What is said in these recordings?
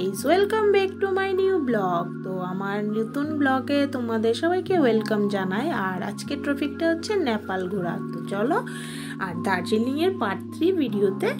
Guys, welcome back to my new blog. তো আমার নতুন ব্লগে তোমাদের সবাইকে ওয়েলকাম জানাই। আর আজকের টপিকটা হচ্ছে নেপাল ঘোরা। তো চলো, আর দার্জিলিংয়ের পার্ট 3 ভিডিওতে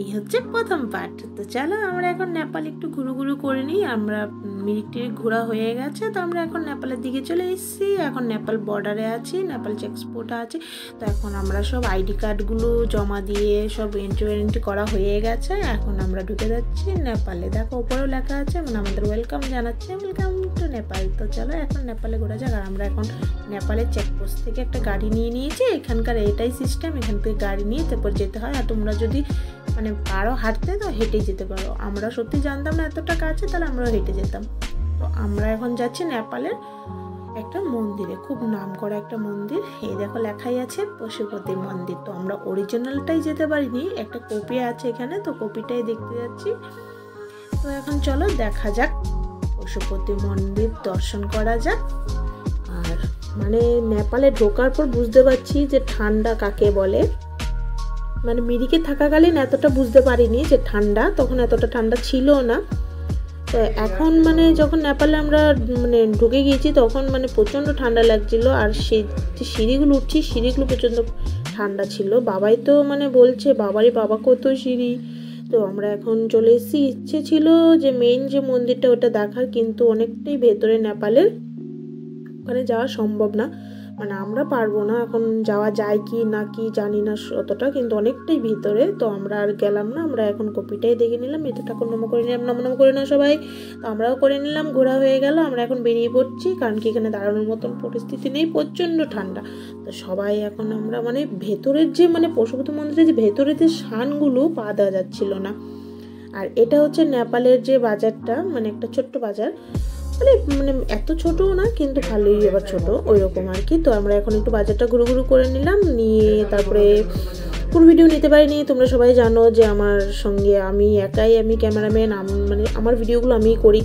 এই হচ্ছে প্রথম পার্ট। তো চলো আমরা এখন নেপাল একটু ঘুরু করে নিই। আমরা মিনিট ঘোরা হয়ে গেছে, তো আমরা এখন নেপালের দিকে চলে এসেছি। এখন নেপাল বর্ডারে আছি, নেপাল চেকপোস্টে আছি। তো এখন আমরা সব আইডি কার্ডগুলো জমা দিয়ে সব এন্ট্রি করা হয়ে গেছে। এখন আমরা ঢুকে যাচ্ছি নেপালে। দেখো ওপরেও লেখা আছে, মানে আমাদের ওয়েলকাম জানাচ্ছে, ওয়েলকাম টু নেপাল। তো চলো এখন নেপালে ঘোরা যাক। আর আমরা এখন নেপালের চেকপোস্ট থেকে একটা গাড়ি নিয়ে নিয়েছি। এখানকার এটাই সিস্টেম, এখান থেকে গাড়ি নিয়ে তারপর যেতে হয়। আর তোমরা যদি মানে পারো হাঁটতে, তো হেঁটেই যেতে পারো। আমরা সত্যি জানতাম না এতটা কাছে, তাহলে আমরাও হেঁটে যেতাম। তো আমরা এখন যাচ্ছি নেপালের একটা মন্দিরে, খুব নাম করা একটা মন্দির। এই দেখো লেখাই আছে পশুপতি মন্দির। তো আমরা অরিজিনালটাই যেতে পারিনি, একটা কপি আছে এখানে, তো কপিটাই দেখতে যাচ্ছি। তো এখন চলো দেখা যাক, পশুপতি মন্দির দর্শন করা যাক। আর মানে নেপালে ঢোকার পর বুঝতে পারছি যে ঠান্ডা কাকে বলে। মানে মিরিকে থাকাকালীন এতটা বুঝতে পারিনি যে ঠান্ডা, তখন এতটা ঠান্ডা ছিল না। তো এখন মানে যখন নেপালে আমরা মানে ঢুকে গিয়েছি, তখন মানে প্রচণ্ড ঠান্ডা লাগছিল। আর সেই যে সিঁড়িগুলো উঠছি, সিঁড়িগুলো প্রচণ্ড ঠান্ডা ছিল। বাবাই তো মানে বলছে, বাবা কত সিঁড়ি। তো আমরা এখন চলে এসেছি। ইচ্ছে ছিল যে মেইন যে মন্দিরটা ওটা দেখার, কিন্তু অনেকটাই ভেতরে নেপালের, ওখানে যাওয়া সম্ভব না। মানে আমরা পারবো না, এখন যাওয়া যায় কি না কি জানি না অতটা, কিন্তু অনেকটাই ভিতরে। তো আমরা আর গেলাম না, আমরা এখন কপিটাই দেখে নিলাম। এটা ঠাকুর নম করে নিলাম, নম করে না সবাই। তো আমরাও করে নিলাম, ঘোরা হয়ে গেল। আমরা এখন বেরিয়ে পড়ছি, কারণ কি এখানে দাঁড়ানোর মতন পরিস্থিতি নেই, প্রচণ্ড ঠান্ডা। তো সবাই এখন আমরা মানে ভেতরের যে মানে পশুপতি মন্দিরের যে ভেতরের যে শানগুলো পা দেওয়া যাচ্ছিল না। আর এটা হচ্ছে নেপালের যে বাজারটা, মানে একটা ছোট্ট বাজার, মানে এত ছোটও না, কিন্তু ভালোই এবার ছোট ওই রকম আর কি। তো আমরা এখন একটু বাজারটা ঘুরু করে নিলাম, নিয়ে তারপরে পুরো ভিডিও নিতে পারিনি। তোমরা সবাই জানো যে আমার সঙ্গে আমি ক্যামেরাম্যান, মানে আমার ভিডিওগুলো আমিই করি।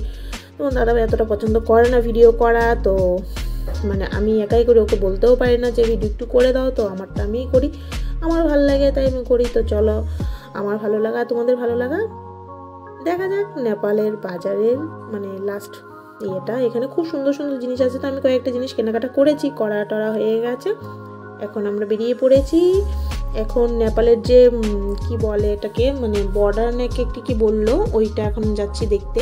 তোমার দাদা এতটা পছন্দ করে না ভিডিও করা, তো মানে আমি একাই করি, ওকে বলতেও পারি না যে ভিডিও একটু করে দাও। তো আমারটা আমিই করি, আমার ভালো লাগে তাই আমি করি। তো চলো, আমার ভালো লাগা তোমাদের ভালো লাগা দেখা যাক নেপালের বাজারের মানে লাস্ট ইয়েটা। এখানে খুব সুন্দর সুন্দর জিনিস আছে। তো আমি কয়েকটা জিনিস কেনাকাটা করেছি, করা টরা হয়ে গেছে। এখন আমরা বেরিয়ে পড়েছি। এখন নেপালের যে কি বলে এটাকে, মানে বর্ডার নাকি একটি কি বললো, ওইটা এখন যাচ্ছি দেখতে।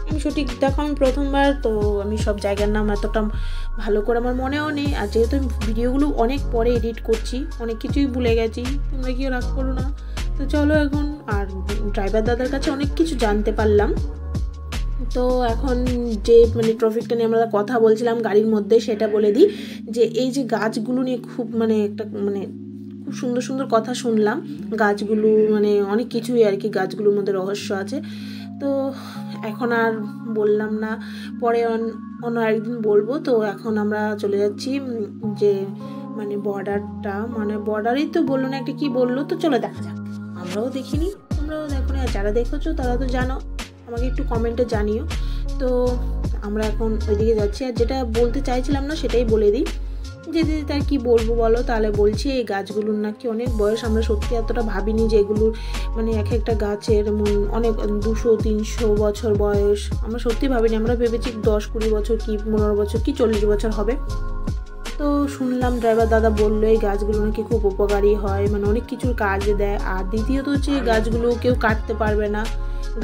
আমি সঠিক দেখো, আমি প্রথমবার, তো আমি সব জায়গার নাম এতটা ভালো করে আমার মনেও নেই। আর যেহেতু আমি ভিডিওগুলো অনেক পরে এডিট করছি, অনেক কিছুই ভুলে গেছি, তোমরা কেউ রাগ করো না। তো চলো এখন, আর ড্রাইভার দাদার কাছে অনেক কিছু জানতে পারলাম। তো এখন যে মানে ট্রাফিকটা নিয়ে আমরা কথা বলছিলাম গাড়ির মধ্যে, সেটা বলে দিই যে এই যে গাছগুলো নিয়ে খুব মানে একটা মানে খুব সুন্দর সুন্দর কথা শুনলাম। গাছগুলো মানে অনেক কিছুই আর কি, গাছগুলোর মধ্যে রহস্য আছে। তো এখন আর বললাম না, পরে অন্য একদিন বলবো। তো এখন আমরা চলে যাচ্ছি যে মানে বর্ডারটা, মানে বর্ডারই তো বললো না একটা কি বললো। তো চলো দেখা যাক, আমরাও দেখিনি, তোমরাও দেখো না, আর যারা দেখেছো তারা তো জানো, আমাকে একটু কমেন্টে জানিও। তো আমরা এখন ওইদিকে যাচ্ছি। আর যেটা বলতে চাইছিলাম না সেটাই বলে দিই, যে দিদি তার কী বলবো বলো। তাহলে বলছি এই গাছগুলোর নাকি অনেক বয়স। আমরা সত্যি এতটা ভাবিনি যে এগুলোর মানে এক একটা গাছের অনেক 200-300 বছর বয়স। আমরা সত্যি ভাবিনি, আমরা ভেবেছি 10-20 বছর কি 15 বছর কি 40 বছর হবে। তো শুনলাম ড্রাইভার দাদা বললো এই গাছগুলো নাকি খুব উপকারী হয়, মানে অনেক কিছুর কাজ দেয়। আর দ্বিতীয়ত হচ্ছে এই গাছগুলো কেউ কাটতে পারবে না,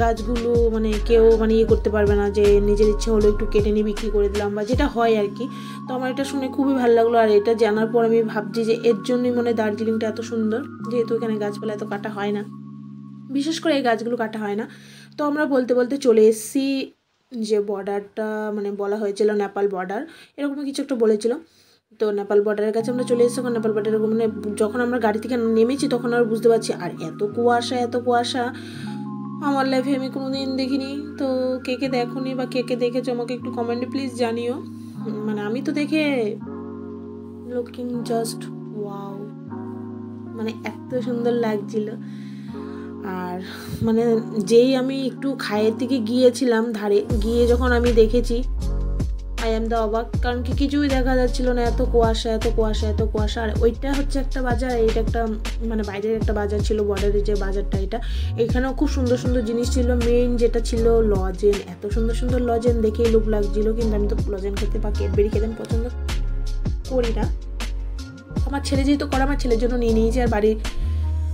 গাছগুলো মানে কেউ মানে ইয়ে করতে পারবে না যে নিজের ইচ্ছে হলো একটু কেটে নিয়ে বিক্রি করে দিলাম বা যেটা হয় আর কি। তো আমার এটা শুনে খুবই ভালো লাগলো। আর এটা জানার পর আমি ভাবছি যে এর জন্যই মনে হয় দার্জিলিংটা এত সুন্দর, যেহেতু এখানে গাছপালা এত কাটা হয় না, বিশেষ করে এই গাছগুলো কাটা হয় না। তো আমরা বলতে বলতে চলে এসেছি যে বর্ডারটা মানে বলা হয়েছিল নেপাল বর্ডার, এরকমই কিছু একটা বলেছিল। তো নেপাল বর্ডারের কাছে আমরা চলে এসেছি। নেপাল বর্ডারের মানে যখন আমরা গাড়ি থেকে নেমেছি তখন আর বুঝতে পারছি, আর এত কুয়াশা আমার লাইফে আমি কোনো দিন দেখিনি। তো কে কে দেখোনি বা কে কে দেখেছো আমাকে একটু কমেন্টে প্লিজ জানিও। মানে আমি তো দেখে লুকিং জাস্ট ওয়াও, মানে এত সুন্দর লাগছিল। আর মানে যেই আমি একটু খায়ের দিকে গিয়েছিলাম, ধারে গিয়ে যখন আমি দেখেছি আই এম দ্য অবাক, কারণ কি কিছুই দেখা যাচ্ছিল না, এত কুয়াশা এত কুয়াশা এত কুয়াশা। আর ওইটা হচ্ছে একটা বাজার, এইটা একটা মানে বাইরের একটা বাজার ছিল, বর্ডারের যে বাজারটা এটা। এখানেও খুব সুন্দর সুন্দর জিনিস ছিল। মেইন যেটা ছিল লজেন, এত সুন্দর সুন্দর লজেন দেখেই লোভ লাগছিল, কিন্তু আমি তো লজেন খেতে বা ক্যাডবেরি খেতে পছন্দ করি না। আমার ছেলে যেহেতু করে, আমার ছেলের জন্য নিয়ে নিয়েছি, আর বাড়ির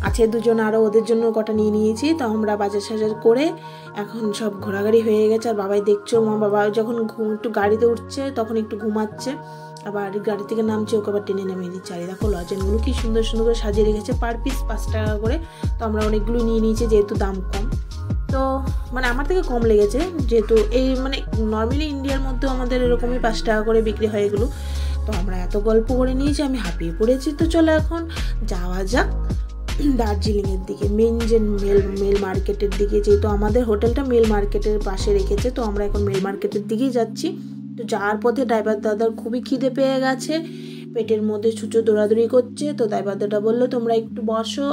আছে দুজন আরও, ওদের জন্য কটা নিয়ে নিয়েছি। তো আমরা বাজার সাজার করে এখন সব ঘোরাঘুরি হয়ে গেছে। আর বাবাই দেখছো, বাবা যখন একটু গাড়িতে উঠছে তখন একটু ঘুমাচ্ছে, আবার গাড়ি থেকে নামছে, ওকে আবার টেনে নামিয়ে দিচ্ছে। আর দেখো লজেনগুলো কি সুন্দর সুন্দর করে সাজিয়ে রেখেছে, পার পিস 5 টাকা করে। তো আমরা অনেকগুলো নিয়ে নিয়েছি যেহেতু দাম কম, তো মানে আমার থেকে কম লেগেছে, যেহেতু এই মানে নর্মালি ইন্ডিয়ার মধ্যেও আমাদের এরকমই 5 টাকা করে বিক্রি হয় এগুলো। তো আমরা এত গল্প করে নিয়েছি, আমি হাঁপিয়ে পড়েছি। তো চলো এখন যাওয়া যাক দার্জিলিংয়ের দিকে, মেন যে মেল মার্কেটের দিকে, যেহেতু আমাদের হোটেলটা মেল মার্কেটের পাশে রেখেছে। তো আমরা এখন মেল মার্কেটের দিকেই যাচ্ছি। তো যাওয়ার পথে ড্রাইভার দাদার খুবই খিদে পেয়ে গেছে, পেটের মধ্যে ছুঁচো দৌড়াদৌড়ি করছে। তো ড্রাইভার দাদা বললো তোমরা একটু বসো,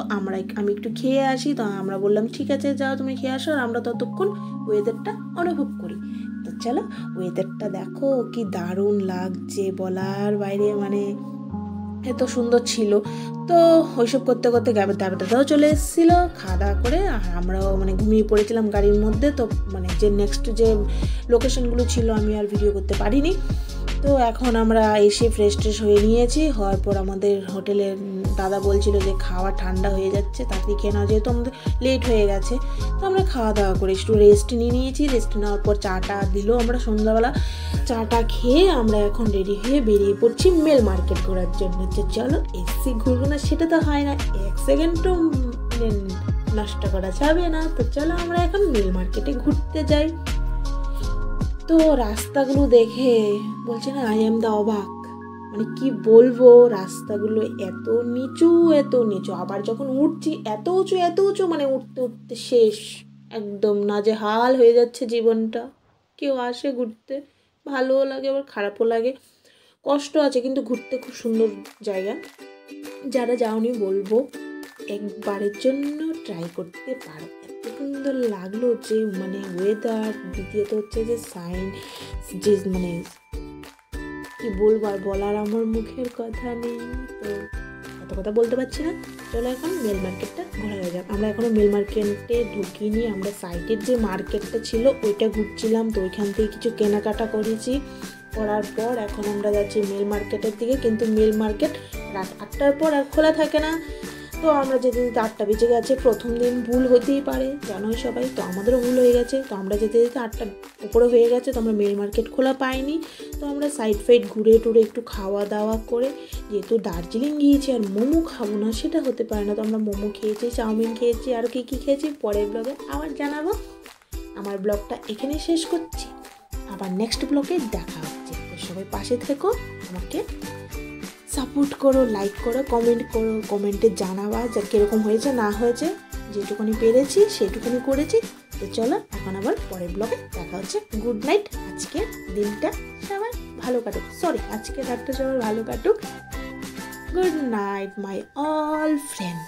আমি একটু খেয়ে আসি। তো আমরা বললাম ঠিক আছে যাও তুমি খেয়ে আসো, আর আমরা ততক্ষণ ওয়েদারটা অনুভব করি। তো চলো, ওয়েদারটা দেখো কি দারুণ লাগছে, বলার বাইরে, মানে এত সুন্দর ছিল। তো ওইসব করতে করতে দাদাও চলে এসেছিলো খাওয়া দাওয়া করে, আর আমরাও মানে ঘুমিয়ে পড়েছিলাম গাড়ির মধ্যে। তো মানে যে নেক্সট যে লোকেশনগুলো ছিল আমি আর ভিডিও করতে পারিনি। তো এখন আমরা এসে ফ্রেশ ট্রেশ হয়ে নিয়েছি, হওয়ার পর আমাদের হোটেলের দাদা বলছিল যে খাওয়া ঠান্ডা হয়ে যাচ্ছে, তাড়াতাড়ি খেয়ে নাও, যেহেতু আমাদের লেট হয়ে গেছে। তো আমরা খাওয়া দাওয়া করে একটু রেস্ট নিয়ে নিয়েছি। রেস্ট নেওয়ার পর চাটা দিল, আমরা সন্ধ্যাবেলা চাটা খেয়ে আমরা এখন রেডি হয়ে বেরিয়ে পড়ছি মেল মার্কেট ঘোরার জন্য। যে চলো এসি ঘুরবো না সেটা তো হয় না, 1 সেকেন্ডও নষ্ট করা যাবে না। তো চলো আমরা এখন মেল মার্কেটে ঘুরতে যাই। তো রাস্তাগুলো দেখে বলছে না আই এম দ্য অবাক, মানে কি বলবো, রাস্তাগুলো এত নিচু এত নিচু, আবার যখন উঠছি এত উঁচু, মানে উঠতে উঠতে শেষ, একদম নাজেহাল হয়ে যাচ্ছে জীবনটা। কেউ আসে ঘুরতে, ভালোও লাগে আবার খারাপও লাগে, কষ্ট আছে, কিন্তু ঘুরতে খুব সুন্দর জায়গা। যারা যাওনি বলবো একবারের জন্য ট্রাই করতে পারো, এত সুন্দর লাগলো যে মানে ওয়েদার, দ্বিতীয়ত হচ্ছে যে সাইন, যে মানে কি বলবো, আর বলার আমার মুখের কথা নেই, তো এত কথা বলতে পারছি না। চলো এখন মেল মার্কেটটা ঘোরা হয়ে যাক। আমরা এখনও মেল মার্কেটে ঢুকিনি, আমরা সাইডের যে মার্কেটটা ছিল ওইটা ঘুরছিলাম। তো ওইখান থেকে কিছু কেনাকাটা করেছি, করার পর এখন আমরা যাচ্ছি মেল মার্কেটের দিকে। কিন্তু মেল মার্কেট রাত 8টার পর আর খোলা থাকে না। তো আমরা যেতে যেতে 8টা বেজে গেছে। প্রথম দিন ভুল হতেই পারে, জানোই সবাই, তো আমাদেরও ভুল হয়ে গেছে। তো আমরা যেতে যেতে 8টার উপরে হয়ে গেছে, তো আমরা মেল মার্কেট খোলা পাইনি। তো আমরা সাইড ফাইড ঘুরে টুরে একটু খাওয়া দাওয়া করে, যেহেতু দার্জিলিং গিয়েছি আর মোমো খাবো না সেটা হতে পারে না, তো আমরা মোমো খেয়েছি, চাউমিন খেয়েছি, আর কী কী খেয়েছি পরের ব্লগে আবার জানাবো। আমার ব্লগটা এখানেই শেষ করছি, আবার নেক্সট ব্লগে দেখা হচ্ছে। তো সবাই পাশে থেকো, আমাকে সাপোর্ট করো, লাইক করো, কমেন্ট করো, কমেন্টে জানাবা যে কীরকম হয়েছে না হয়েছে। যেটুকুনি পেরেছি সেটুকুনি করেছি। তো চলো এখন আবার পরের ব্লগে দেখা হচ্ছে। গুড নাইট, আজকে দিনটা সবার ভালো কাটুক, আজকে রাতটা সবার ভালো কাটুক। Good night my all friend.